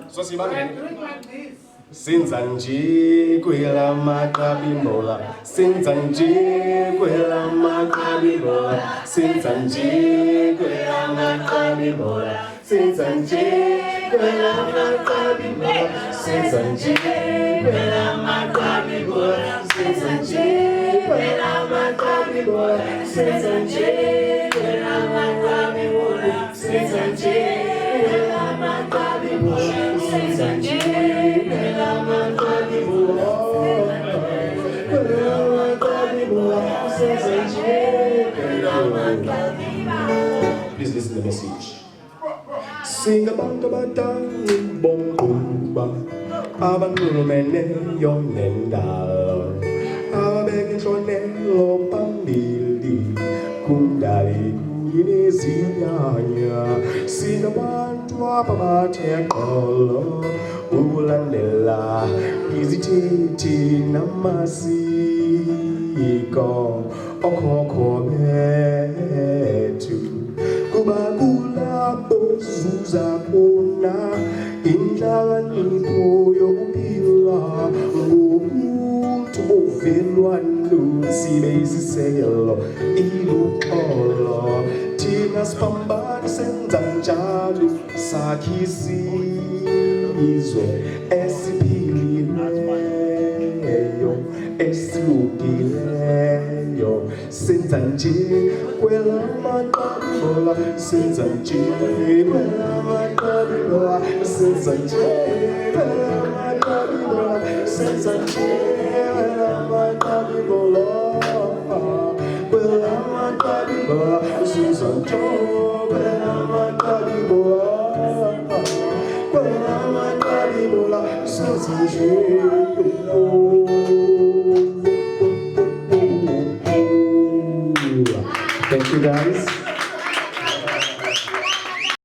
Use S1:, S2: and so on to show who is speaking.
S1: So Sinzanji Kwelamaqabimbola, Sinzanji Kwelamaqabimbola, Sinzanji Kwelamaqabimbola, Sinzanji Kwelamaqabimbola, Sinzanji Kwelamaqabimbola, Sinzanji Kwelamaqabimbola, Sinzanji Kwelamaqabimbola, Sinzanji Kwelamaqabimbola, Sinzanji Please listen to the message. Sing about the batang bomba, abanulumene yonendal, abegin shonelo pamili, kundali kuyinezinyanya, sing about wapamate kolo, ulandela, izititi namasiko, okoko metu. Kubagula bozuza kona inhlakanipho yokuphila ngomuntu ovelwano sibe isisekelo iluxolo thina siphambane senza njalo sakhizizwe esiphilileyo esilungileyo senza nje Kwelamaqabimbola, senza nje Kwelamaqabimbola, senza nje Kwelamaqabimbola, senza nje Kwelamaqabimbola, Kwelamaqabimbola, senza nje Kwelamaqabimbola, Kwelamaqabimbola, senza nje. Thank you guys.